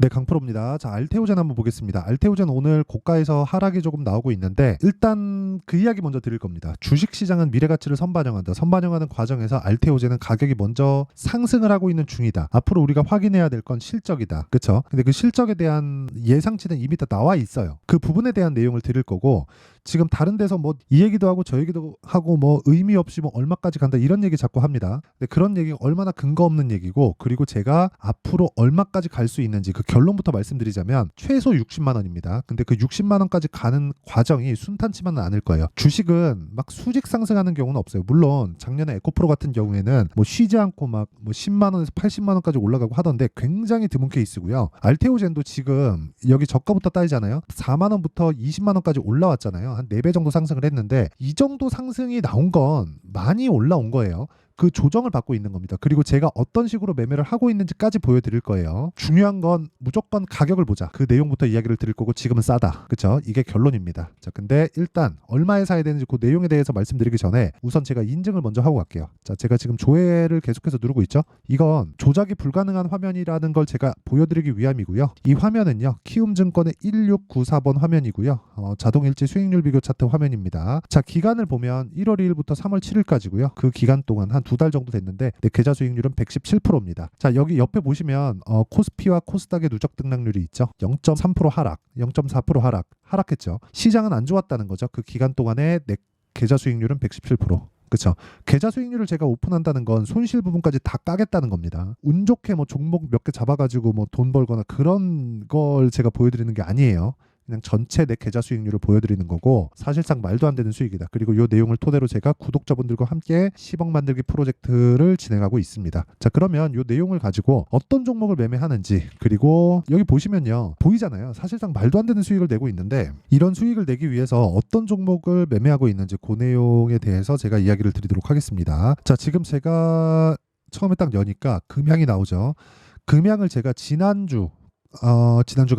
네, 강프로입니다. 자, 알테오젠 한번 보겠습니다. 알테오젠 오늘 고가에서 하락이 조금 나오고 있는데 일단 그 이야기 먼저 드릴 겁니다. 주식시장은 미래가치를 선반영한다. 선반영하는 과정에서 알테오젠은 가격이 먼저 상승을 하고 있는 중이다. 앞으로 우리가 확인해야 될 건 실적이다. 그쵸? 근데 그 실적에 대한 예상치는 이미 다 나와 있어요. 그 부분에 대한 내용을 드릴 거고 지금 다른 데서 뭐 이 얘기도 하고 저 얘기도 하고 뭐 의미 없이 뭐 얼마까지 간다 이런 얘기 자꾸 합니다. 근데 그런 얘기가 얼마나 근거 없는 얘기고 그리고 제가 앞으로 얼마까지 갈 수 있는지 그 결론부터 말씀드리자면 최소 60만 원입니다. 근데 그 60만 원까지 가는 과정이 순탄치만은 않을 거예요. 주식은 막 수직 상승하는 경우는 없어요. 물론 작년에 에코프로 같은 경우에는 뭐 쉬지 않고 막 뭐 10만 원에서 80만 원까지 올라가고 하던데 굉장히 드문 케이스고요. 알테오젠도 지금 여기 저가부터 따지잖아요. 4만 원부터 20만 원까지 올라왔잖아요. 한 4배 정도 상승을 했는데 이 정도 상승이 나온 건 많이 올라온 거예요. 그 조정을 받고 있는 겁니다. 그리고 제가 어떤 식으로 매매를 하고 있는지까지 보여드릴 거예요. 중요한 건 무조건 가격을 보자. 그 내용부터 이야기를 드릴 거고 지금은 싸다. 그쵸? 이게 결론입니다. 자, 근데 일단 얼마에 사야 되는지 그 내용에 대해서 말씀드리기 전에 우선 제가 인증을 먼저 하고 갈게요. 자, 제가 지금 조회를 계속해서 누르고 있죠? 이건 조작이 불가능한 화면이라는 걸 제가 보여드리기 위함이고요. 이 화면은요. 키움증권의 1694번 화면이고요. 자동일지 수익률 비교 차트 화면입니다. 자, 기간을 보면 1월 2일부터 3월 7일까지고요. 그 기간 동안 한 2달 정도 됐는데 계좌 수익률은 117%입니다. 자, 여기 옆에 보시면 코스피와 코스닥의 누적 등락률이 있죠. 0.3% 하락, 0.4% 하락했죠. 시장은 안 좋았다는 거죠. 그 기간 동안에 내 계좌 수익률은 117%. 그렇죠. 계좌 수익률을 제가 오픈한다는 건 손실 부분까지 다 까겠다는 겁니다. 운 좋게 뭐 종목 몇 개 잡아가지고 뭐 돈 벌거나 그런 걸 제가 보여드리는 게 아니에요. 그냥 전체 내 계좌 수익률을 보여드리는 거고 사실상 말도 안 되는 수익이다. 그리고 이 내용을 토대로 제가 구독자분들과 함께 10억 만들기 프로젝트를 진행하고 있습니다. 자, 그러면 이 내용을 가지고 어떤 종목을 매매하는지 그리고 여기 보시면요. 보이잖아요. 사실상 말도 안 되는 수익을 내고 있는데 이런 수익을 내기 위해서 어떤 종목을 매매하고 있는지 그 내용에 대해서 제가 이야기를 드리도록 하겠습니다. 자, 지금 제가 처음에 딱 여니까 금양이 나오죠. 금양을 제가 지난주가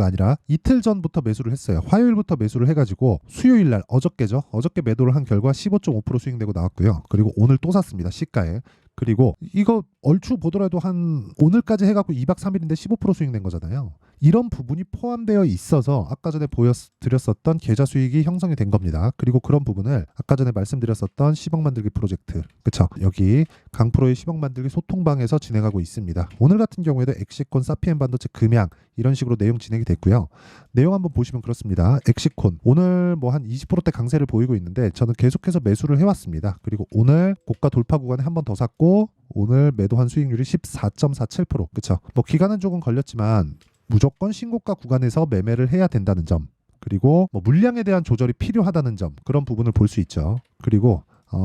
아니라 이틀 전부터 매수를 했어요. 화요일부터 매수를 해가지고 수요일날 어저께죠. 어저께 매도를 한 결과 15.5% 수익 내고 나왔고요. 그리고 오늘 또 샀습니다. 시가에. 그리고 이거 얼추 보더라도 한 오늘까지 해갖고 2박 3일인데 15% 수익 낸 거잖아요. 이런 부분이 포함되어 있어서 아까 전에 보여드렸었던 계좌 수익이 형성이 된 겁니다. 그리고 그런 부분을 아까 전에 말씀드렸었던 10억 만들기 프로젝트, 그쵸? 여기 강프로의 10억 만들기 소통방에서 진행하고 있습니다. 오늘 같은 경우에도 엑시콘, 사피엔 반도체, 금양 이런 식으로 내용 진행이 됐고요. 내용 한번 보시면 그렇습니다. 엑시콘 오늘 뭐 한 20%대 강세를 보이고 있는데 저는 계속해서 매수를 해왔습니다. 그리고 오늘 고가 돌파 구간에 한 번 더 샀고 오늘 매도한 수익률이 14.47%. 그쵸? 뭐 기간은 조금 걸렸지만 무조건 신고가 구간에서 매매를 해야 된다는 점, 그리고 뭐 물량에 대한 조절이 필요하다는 점, 그런 부분을 볼 수 있죠. 그리고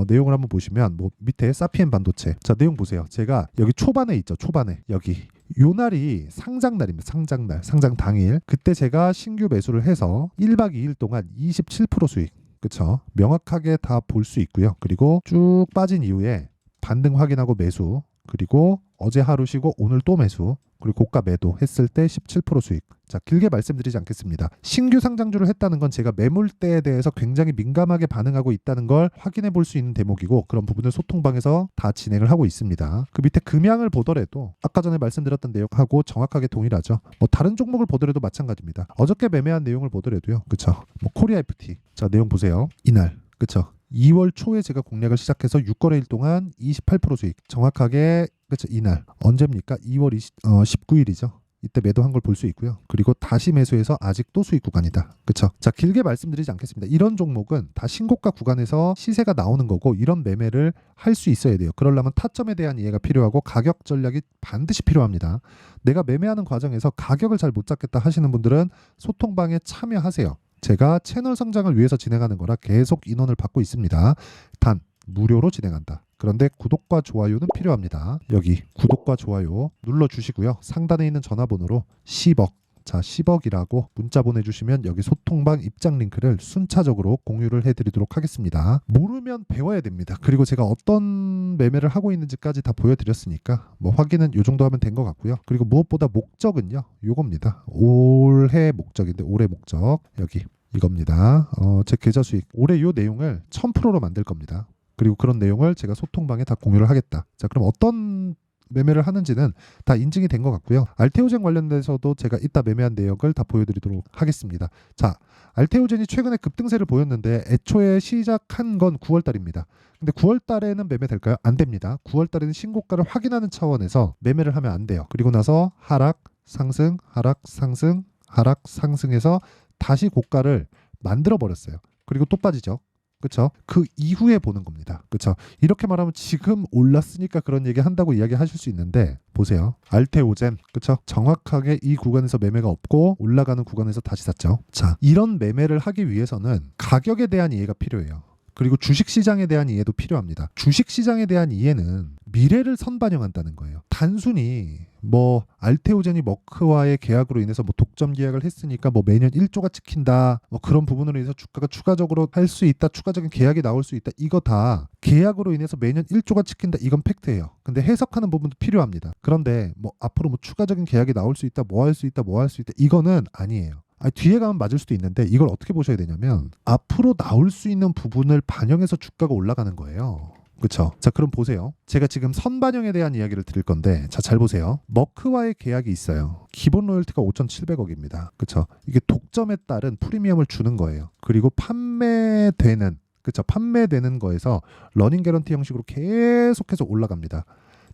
내용을 한번 보시면 뭐 밑에 사피엔 반도체, 자, 내용 보세요. 제가 여기 초반에 있죠. 초반에 여기 요 날이 상장 날입니다. 상장 날, 상장 당일. 그때 제가 신규 매수를 해서 1박 2일 동안 27% 수익. 그쵸? 명확하게 다 볼 수 있고요. 그리고 쭉 빠진 이후에 반등 확인하고 매수, 그리고 어제 하루 쉬고 오늘 또 매수, 그리고 고가 매도 했을 때 17% 수익. 자, 길게 말씀드리지 않겠습니다. 신규 상장주를 했다는 건 제가 매물대에 대해서 굉장히 민감하게 반응하고 있다는 걸 확인해 볼 수 있는 대목이고 그런 부분을 소통방에서 다 진행을 하고 있습니다. 그 밑에 금양을 보더라도 아까 전에 말씀드렸던 내용하고 정확하게 동일하죠. 뭐 다른 종목을 보더라도 마찬가지입니다. 어저께 매매한 내용을 보더라도요. 그쵸? 뭐 코리아 FT. 자, 내용 보세요. 이날. 그쵸? 2월 초에 제가 공략을 시작해서 6거래일 동안 28% 수익. 정확하게 그렇죠. 이날 언제입니까? 2월 19일이죠. 이때 매도한 걸 볼 수 있고요. 그리고 다시 매수해서 아직도 수익 구간이다. 그렇죠? 자, 길게 말씀드리지 않겠습니다. 이런 종목은 다 신고가 구간에서 시세가 나오는 거고 이런 매매를 할 수 있어야 돼요. 그러려면 타점에 대한 이해가 필요하고 가격 전략이 반드시 필요합니다. 내가 매매하는 과정에서 가격을 잘 못 잡겠다 하시는 분들은 소통방에 참여하세요. 제가 채널 성장을 위해서 진행하는 거라 계속 인원을 받고 있습니다. 단 무료로 진행한다. 그런데 구독과 좋아요는 필요합니다. 여기 구독과 좋아요 눌러주시고요. 상단에 있는 전화번호로 10억, 자 10억이라고 문자 보내주시면 여기 소통방 입장 링크를 순차적으로 공유를 해드리도록 하겠습니다. 모르면 배워야 됩니다. 그리고 제가 어떤 매매를 하고 있는지까지 다 보여드렸으니까 뭐 확인은 이 정도 하면 된 것 같고요. 그리고 무엇보다 목적은요, 요겁니다. 올해 목적인데 올해 목적 여기 이겁니다. 제 계좌 수익 올해 요 내용을 1000%로 만들 겁니다. 그리고 그런 내용을 제가 소통방에 다 공유를 하겠다. 자, 그럼 어떤 매매를 하는지는 다 인증이 된 것 같고요. 알테오젠 관련돼서도 제가 이따 매매한 내역을 다 보여드리도록 하겠습니다. 자, 알테오젠이 최근에 급등세를 보였는데 애초에 시작한 건 9월 달입니다. 근데 9월 달에는 매매될까요? 안 됩니다. 9월 달에는 신고가를 확인하는 차원에서 매매를 하면 안 돼요. 그리고 나서 하락, 상승, 하락, 상승, 하락, 상승해서 다시 고가를 만들어 버렸어요. 그리고 또 빠지죠. 그렇죠? 그 이후에 보는 겁니다. 그렇죠? 이렇게 말하면 지금 올랐으니까 그런 얘기 한다고 이야기하실 수 있는데 보세요. 알테오젠, 그렇죠? 정확하게 이 구간에서 매매가 없고 올라가는 구간에서 다시 샀죠. 자, 이런 매매를 하기 위해서는 가격에 대한 이해가 필요해요. 그리고 주식시장에 대한 이해도 필요합니다. 주식시장에 대한 이해는 미래를 선반영한다는 거예요. 단순히 뭐 알테오젠이 머크와의 계약으로 인해서 뭐 독점 계약을 했으니까 뭐 매년 1조가 찍힌다, 뭐 그런 부분으로 인해서 주가가 추가적으로 할 수 있다, 추가적인 계약이 나올 수 있다, 이거 다 계약으로 인해서 매년 1조가 찍힌다, 이건 팩트예요. 근데 해석하는 부분도 필요합니다. 그런데 뭐 앞으로 뭐 추가적인 계약이 나올 수 있다, 뭐 할 수 있다, 뭐 할 수 있다, 이거는 아니에요. 뒤에 가면 맞을 수도 있는데 이걸 어떻게 보셔야 되냐면 앞으로 나올 수 있는 부분을 반영해서 주가가 올라가는 거예요. 그렇죠? 자, 그럼 보세요. 제가 지금 선반영에 대한 이야기를 드릴 건데, 자, 잘 보세요. 머크와의 계약이 있어요. 기본 로열티가 5,700억입니다. 그렇죠? 이게 독점에 따른 프리미엄을 주는 거예요. 그리고 판매되는, 그렇죠? 판매되는 거에서 러닝 개런티 형식으로 계속해서 올라갑니다.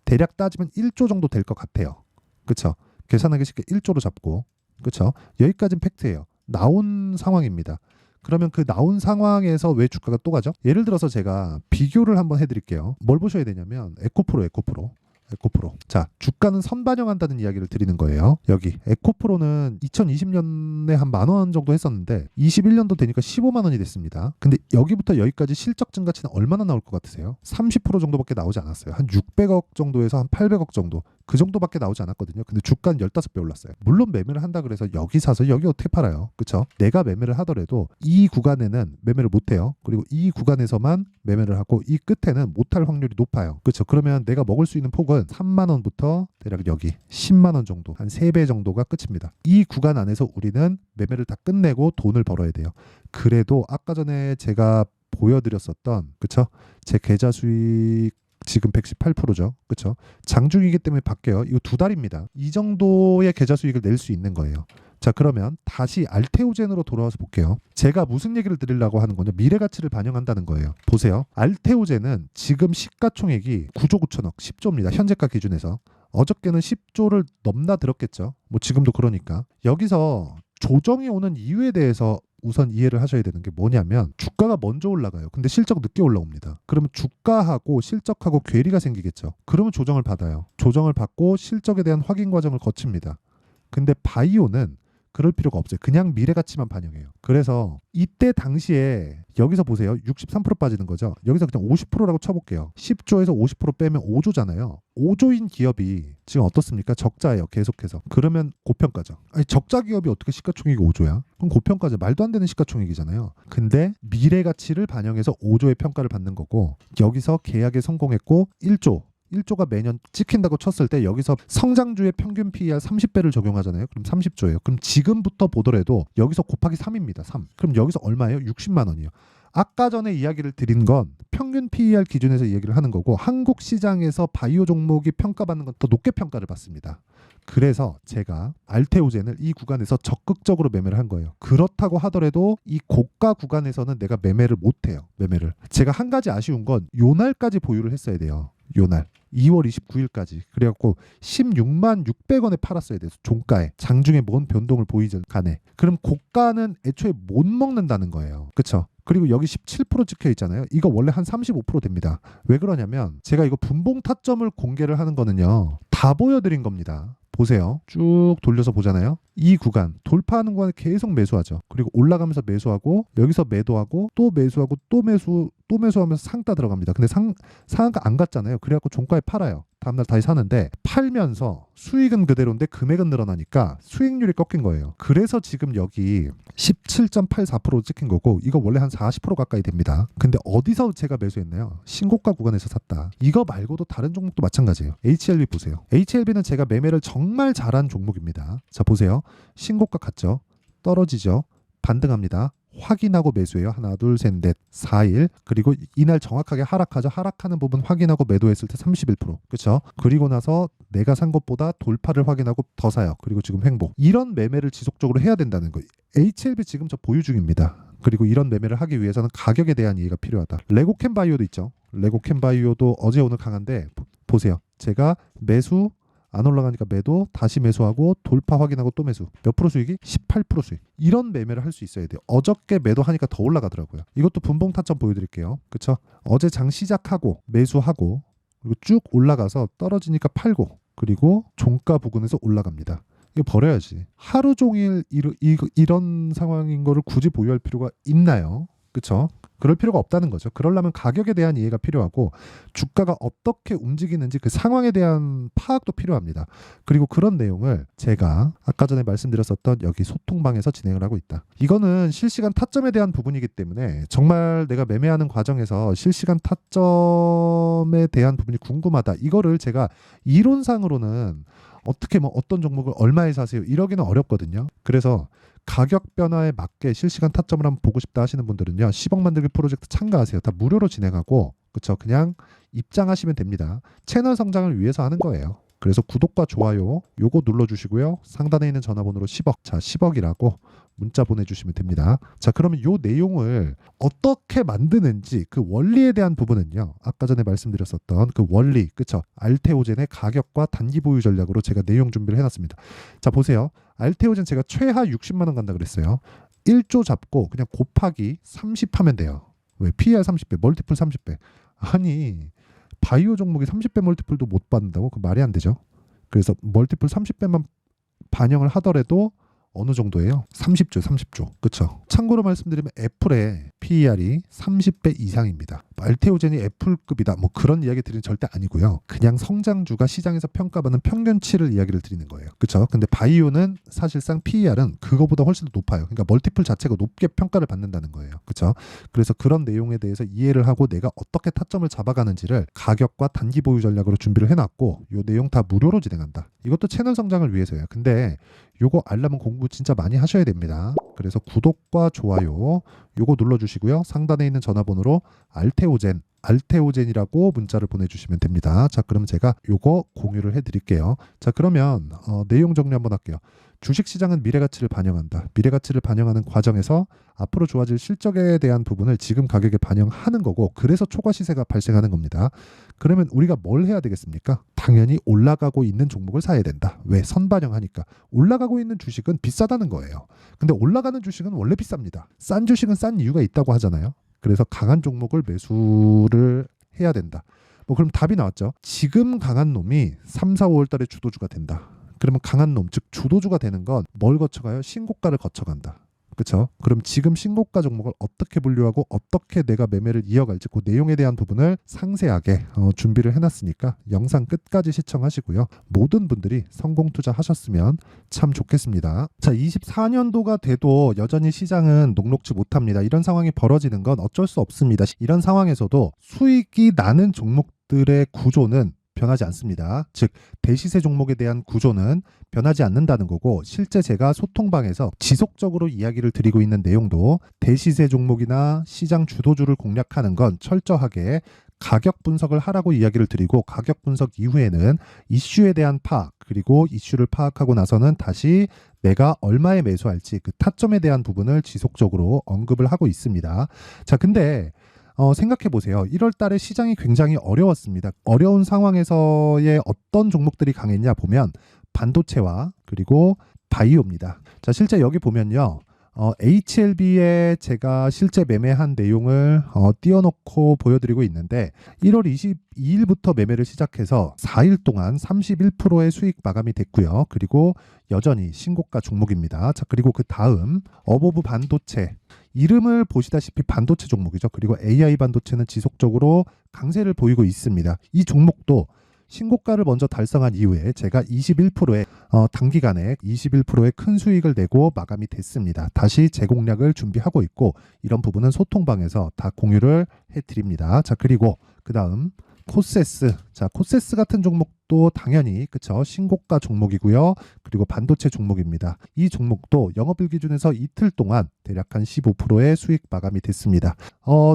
대략 따지면 1조 정도 될 것 같아요. 그렇죠? 계산하기 쉽게 1조로 잡고, 그렇죠? 여기까지는 팩트예요. 나온 상황입니다. 그러면 그 나온 상황에서 왜 주가가 또 가죠? 예를 들어서 제가 비교를 한번 해드릴게요. 뭘 보셔야 되냐면 에코프로. 자, 주가는 선반영한다는 이야기를 드리는 거예요. 여기 에코프로는 2020년에 한 10,000원 정도 했었는데 21년도 되니까 15만 원이 됐습니다. 근데 여기부터 여기까지 실적 증가치는 얼마나 나올 것 같으세요? 30% 정도밖에 나오지 않았어요. 한 600억 정도에서 한 800억 정도, 그 정도밖에 나오지 않았거든요. 근데 주가는 15배 올랐어요. 물론 매매를 한다 그래서 여기 사서 여기 어떻게 팔아요? 그렇죠? 내가 매매를 하더라도 이 구간에는 매매를 못 해요. 그리고 이 구간에서만 매매를 하고 이 끝에는 못할 확률이 높아요. 그렇죠? 그러면 내가 먹을 수 있는 폭은 3만 원부터 대략 여기 10만 원 정도, 한 3배 정도가 끝입니다. 이 구간 안에서 우리는 매매를 다 끝내고 돈을 벌어야 돼요. 그래도 아까 전에 제가 보여드렸었던, 그렇죠? 제 계좌 수익 지금 118%죠. 그렇죠? 장중이기 때문에 바뀌어요. 이거 2달입니다. 이 정도의 계좌 수익을 낼 수 있는 거예요. 자, 그러면 다시 알테오젠으로 돌아와서 볼게요. 제가 무슨 얘기를 드리려고 하는 거냐? 미래 가치를 반영한다는 거예요. 보세요. 알테오젠은 지금 시가총액이 9조 9천억, 10조입니다. 현재가 기준에서. 어저께는 10조를 넘나들었겠죠. 뭐 지금도 그러니까. 여기서 조정이 오는 이유에 대해서 우선 이해를 하셔야 되는 게 뭐냐면 주가가 먼저 올라가요. 근데 실적 늦게 올라옵니다. 그러면 주가하고 실적하고 괴리가 생기겠죠. 그러면 조정을 받아요. 조정을 받고 실적에 대한 확인 과정을 거칩니다. 근데 바이오는 그럴 필요가 없어요. 그냥 미래 가치만 반영해요. 그래서 이때 당시에 여기서 보세요. 63% 빠지는 거죠. 여기서 그냥 50%라고 쳐볼게요. 10조에서 50% 빼면 5조잖아요. 5조인 기업이 지금 어떻습니까? 적자예요. 계속해서. 그러면 고평가죠. 아니, 적자 기업이 어떻게 시가총액이 5조야? 그럼 고평가죠. 말도 안 되는 시가총액이잖아요. 근데 미래 가치를 반영해서 5조의 평가를 받는 거고, 여기서 계약에 성공했고 1조가 매년 찍힌다고 쳤을 때 여기서 성장주의 평균 PER 30배를 적용하잖아요. 그럼 30조예요. 그럼 지금부터 보더라도 여기서 곱하기 3입니다. 3. 그럼 여기서 얼마예요? 60만 원이요. 아까 전에 이야기를 드린 건 평균 PER 기준에서 이야기를 하는 거고, 한국 시장에서 바이오 종목이 평가받는 건 더 높게 평가를 받습니다. 그래서 제가 알테오젠을 이 구간에서 적극적으로 매매를 한 거예요. 그렇다고 하더라도 이 고가 구간에서는 내가 매매를 못 해요. 매매를. 제가 한 가지 아쉬운 건 요날까지 보유를 했어야 돼요. 요날 2월 29일까지 그래갖고 16만 600원에 팔았어야 돼서 종가에 장중에 뭔 변동을 보이지 간에. 그럼 고가는 애초에 못 먹는다는 거예요. 그쵸? 그리고 여기 17% 찍혀 있잖아요. 이거 원래 한 35% 됩니다. 왜 그러냐면 제가 이거 분봉 타점을 공개를 하는 거는요, 다 보여드린 겁니다. 보세요. 쭉 돌려서 보잖아요. 이 구간 돌파하는 구간에 계속 매수하죠. 그리고 올라가면서 매수하고 여기서 매도하고 또 매수하고 또 매수하면서 상따 들어갑니다. 근데 상한가 안 갔잖아요. 그래갖고 종가에 팔아요. 다음날 다시 사는데 팔면서 수익은 그대로인데 금액은 늘어나니까 수익률이 꺾인 거예요. 그래서 지금 여기 17.84% 찍힌 거고, 이거 원래 한 40% 가까이 됩니다. 근데 어디서 제가 매수했나요? 신고가 구간에서 샀다. 이거 말고도 다른 종목도 마찬가지예요. HLB 보세요. HLB는 제가 매매를 정말 잘한 종목입니다. 자, 보세요. 신고가 갔죠. 떨어지죠. 반등합니다. 확인하고 매수해요. 하나, 둘, 셋, 넷, 4일. 그리고 이날 정확하게 하락하죠. 하락하는 부분 확인하고 매도했을 때 31%. 그렇죠? 그리고 나서 내가 산 것보다 돌파를 확인하고 더 사요. 그리고 지금 횡보. 이런 매매를 지속적으로 해야 된다는 거예요. HLB 지금 저 보유 중입니다. 그리고 이런 매매를 하기 위해서는 가격에 대한 이해가 필요하다. 레고캠바이오도 있죠. 레고캠바이오도 어제 오늘 강한데 보세요. 제가 매수 안 올라가니까 매도, 다시 매수하고 돌파 확인하고 또 매수. 몇 프로 수익이? 18% 수익. 이런 매매를 할 수 있어야 돼요. 어저께 매도하니까 더 올라가더라고요. 이것도 분봉 타점 보여드릴게요. 그쵸? 어제 장 시작하고 매수하고 그리고 쭉 올라가서 떨어지니까 팔고 그리고 종가 부근에서 올라갑니다. 이거 버려야지. 하루 종일 이런 상황인 거를 굳이 보유할 필요가 있나요? 그쵸? 그럴 필요가 없다는 거죠. 그러려면 가격에 대한 이해가 필요하고 주가가 어떻게 움직이는지 그 상황에 대한 파악도 필요합니다. 그리고 그런 내용을 제가 아까 전에 말씀드렸었던 여기 소통방에서 진행을 하고 있다. 이거는 실시간 타점에 대한 부분이기 때문에 정말 내가 매매하는 과정에서 실시간 타점에 대한 부분이 궁금하다. 이거를 제가 이론상으로는 어떻게 어떤 종목을 얼마에 사세요? 이러기는 어렵거든요. 그래서 가격 변화에 맞게 실시간 타점을 한번 보고 싶다 하시는 분들은요. 10억 만들기 프로젝트 참가하세요. 다 무료로 진행하고 그쵸? 그냥 입장하시면 됩니다. 채널 성장을 위해서 하는 거예요. 그래서 구독과 좋아요 요거 눌러주시고요. 상단에 있는 전화번호로 10억 자 10억이라고 문자 보내주시면 됩니다. 자 그러면 요 내용을 어떻게 만드는지 그 원리에 대한 부분은요. 아까 전에 말씀드렸었던 그 원리 그쵸? 알테오젠의 가격과 단기 보유 전략으로 제가 내용 준비를 해놨습니다. 자 보세요. 알테오젠 제가 최하 60만 원 간다 그랬어요. 1조 잡고 그냥 곱하기 30 하면 돼요. 왜? PER 30배, 멀티플 30배. 아니 바이오 종목이 30배 멀티플도 못 받는다고? 그 말이 안 되죠. 그래서 멀티플 30배만 반영을 하더라도 어느 정도예요? 30조. 그쵸? 참고로 말씀드리면 애플의 PER이 30배 이상입니다. 알테오젠이 애플급이다. 뭐 그런 이야기 드리는 절대 아니고요. 그냥 성장주가 시장에서 평가받는 평균치를 이야기를 드리는 거예요. 그쵸? 근데 바이오는 사실상 PER은 그거보다 훨씬 더 높아요. 그러니까 멀티플 자체가 높게 평가를 받는다는 거예요. 그쵸? 그래서 그런 내용에 대해서 이해를 하고 내가 어떻게 타점을 잡아가는지를 가격과 단기 보유 전략으로 준비를 해놨고 이 내용 다 무료로 진행한다. 이것도 채널 성장을 위해서예요. 근데 요거 알람은 공부 진짜 많이 하셔야 됩니다. 그래서 구독과 좋아요 요거 눌러주시고요. 상단에 있는 전화번호로 알테오젠이라고 문자를 보내주시면 됩니다. 자 그러면 제가 요거 공유를 해드릴게요. 자 그러면 내용 정리 한번 할게요. 주식시장은 미래가치를 반영한다. 미래가치를 반영하는 과정에서 앞으로 좋아질 실적에 대한 부분을 지금 가격에 반영하는 거고 그래서 초과 시세가 발생하는 겁니다. 그러면 우리가 뭘 해야 되겠습니까? 당연히 올라가고 있는 종목을 사야 된다. 왜? 선반영하니까. 올라가고 있는 주식은 비싸다는 거예요. 근데 올라가는 주식은 원래 비쌉니다. 싼 주식은 싼 이유가 있다고 하잖아요. 그래서 강한 종목을 매수를 해야 된다. 뭐 그럼 답이 나왔죠. 지금 강한 놈이 3, 4, 5월 달에 주도주가 된다. 그러면 강한 놈, 즉 주도주가 되는 건 뭘 거쳐가요? 신고가를 거쳐간다. 그렇죠? 그럼 지금 신고가 종목을 어떻게 분류하고 어떻게 내가 매매를 이어갈지 그 내용에 대한 부분을 상세하게 준비를 해놨으니까 영상 끝까지 시청하시고요. 모든 분들이 성공 투자하셨으면 참 좋겠습니다. 자, 24년도가 돼도 여전히 시장은 녹록지 못합니다. 이런 상황이 벌어지는 건 어쩔 수 없습니다. 이런 상황에서도 수익이 나는 종목들의 구조는 변하지 않습니다. 즉 대시세 종목에 대한 구조는 변하지 않는다는 거고 실제 제가 소통방에서 지속적으로 이야기를 드리고 있는 내용도 대시세 종목이나 시장 주도주를 공략하는 건 철저하게 가격 분석을 하라고 이야기를 드리고 가격 분석 이후에는 이슈에 대한 파악 그리고 이슈를 파악하고 나서는 다시 내가 얼마에 매수할지 그 타점에 대한 부분을 지속적으로 언급을 하고 있습니다. 자 근데 생각해 보세요. 1월 달에 시장이 굉장히 어려웠습니다. 어려운 상황에서의 어떤 종목들이 강했냐 보면 반도체와 그리고 바이오입니다. 자, 실제 여기 보면요. HLB에 제가 실제 매매한 내용을 띄워놓고 보여드리고 있는데 1월 22일부터 매매를 시작해서 4일 동안 31%의 수익 마감이 됐고요. 그리고 여전히 신고가 종목입니다. 자, 그리고 그 다음 어보브 반도체 이름을 보시다시피 반도체 종목이죠. 그리고 AI 반도체는 지속적으로 강세를 보이고 있습니다. 이 종목도 신고가를 먼저 달성한 이후에 제가 21%의 단기간에 21%의 큰 수익을 내고 마감이 됐습니다. 다시 재공략을 준비하고 있고 이런 부분은 소통방에서 다 공유를 해드립니다. 자 그리고 그 다음 코세스. 자 코세스 같은 종목 종목도 당연히 그쵸 신고가 종목이고요. 그리고 반도체 종목입니다. 이 종목도 영업일 기준에서 이틀 동안 대략 한 15%의 수익 마감이 됐습니다.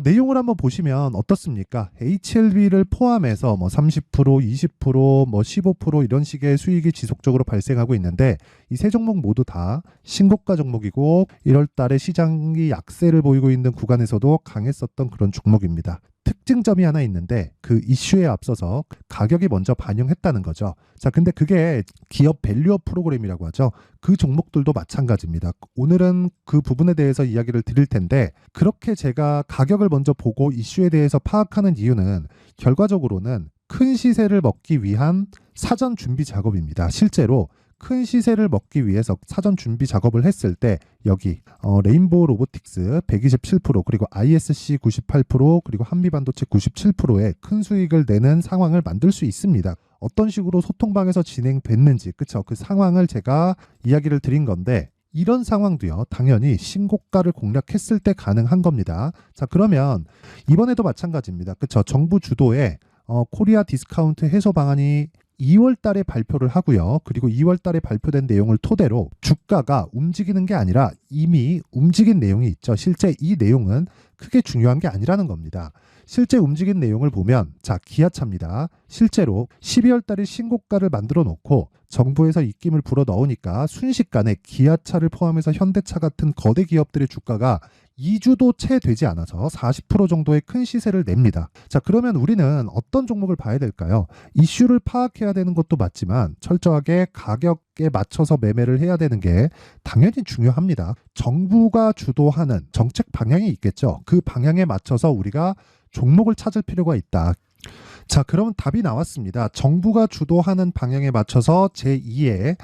내용을 한번 보시면 어떻습니까? HLB를 포함해서 뭐 30%, 20%, 뭐 15% 이런 식의 수익이 지속적으로 발생하고 있는데 이 세 종목 모두 다 신고가 종목이고 1월 달에 시장이 약세를 보이고 있는 구간에서도 강했었던 그런 종목입니다. 특징점이 하나 있는데 그 이슈에 앞서서 가격이 먼저 반영했다는 거죠. 자, 근데 그게 기업 밸류업 프로그램이라고 하죠. 그 종목들도 마찬가지입니다. 오늘은 그 부분에 대해서 이야기를 드릴 텐데 그렇게 제가 가격을 먼저 보고 이슈에 대해서 파악하는 이유는 결과적으로는 큰 시세를 먹기 위한 사전 준비 작업입니다. 실제로 큰 시세를 먹기 위해서 사전 준비 작업을 했을 때 여기 레인보우 로보틱스 127% 그리고 ISC 98% 그리고 한미반도체 97%의 큰 수익을 내는 상황을 만들 수 있습니다. 어떤 식으로 소통방에서 진행됐는지 그쵸? 그 상황을 제가 이야기를 드린 건데 이런 상황도요 당연히 신고가를 공략했을 때 가능한 겁니다. 자, 그러면 이번에도 마찬가지입니다. 그쵸? 정부 주도의 코리아 디스카운트 해소 방안이 2월 달에 발표를 하고요. 그리고 2월 달에 발표된 내용을 토대로 주가가 움직이는 게 아니라 이미 움직인 내용이 있죠. 실제 이 내용은 크게 중요한 게 아니라는 겁니다. 실제 움직인 내용을 보면 자, 기아차입니다. 실제로 12월 달에 신고가를 만들어 놓고 정부에서 입김을 불어 넣으니까 순식간에 기아차를 포함해서 현대차 같은 거대 기업들의 주가가 2주도 채 되지 않아서 40% 정도의 큰 시세를 냅니다. 자, 그러면 우리는 어떤 종목을 봐야 될까요? 이슈를 파악해야 되는 것도 맞지만 철저하게 가격에 맞춰서 매매를 해야 되는 게 당연히 중요합니다. 정부가 주도하는 정책 방향이 있겠죠. 그 방향에 맞춰서 우리가 종목을 찾을 필요가 있다. 자, 그러면 답이 나왔습니다. 정부가 주도하는 방향에 맞춰서 제2의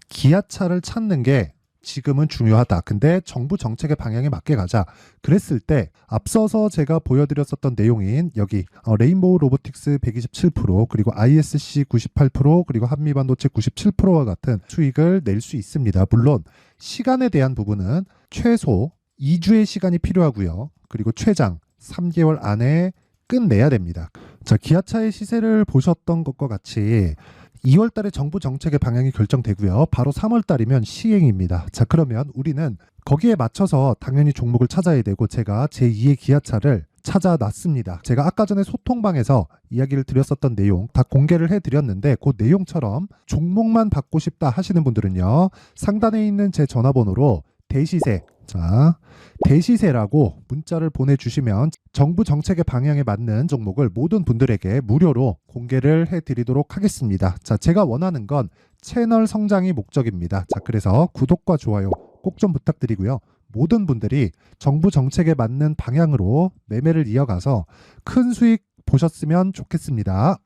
기아차를 찾는 게 지금은 중요하다. 근데 정부 정책의 방향에 맞게 가자. 그랬을 때 앞서서 제가 보여드렸었던 내용인 여기 레인보우 로보틱스 127% 그리고 ISC 98% 그리고 한미반도체 97%와 같은 수익을 낼 수 있습니다. 물론 시간에 대한 부분은 최소 2주의 시간이 필요하고요. 그리고 최장 3개월 안에 끝내야 됩니다. 자, 기아차의 시세를 보셨던 것과 같이 2월 달에 정부 정책의 방향이 결정되고요. 바로 3월 달이면 시행입니다. 자, 그러면 우리는 거기에 맞춰서 당연히 종목을 찾아야 되고 제가 제2의 기아차를 찾아놨습니다. 제가 아까 전에 소통방에서 이야기를 드렸었던 내용 다 공개를 해드렸는데 그 내용처럼 종목만 받고 싶다 하시는 분들은요. 상단에 있는 제 전화번호로 대시세 자, 대시세라고 문자를 보내주시면 정부 정책의 방향에 맞는 종목을 모든 분들에게 무료로 공개를 해드리도록 하겠습니다. 자, 제가 원하는 건 채널 성장이 목적입니다. 자, 그래서 구독과 좋아요 꼭 좀 부탁드리고요. 모든 분들이 정부 정책에 맞는 방향으로 매매를 이어가서 큰 수익 보셨으면 좋겠습니다.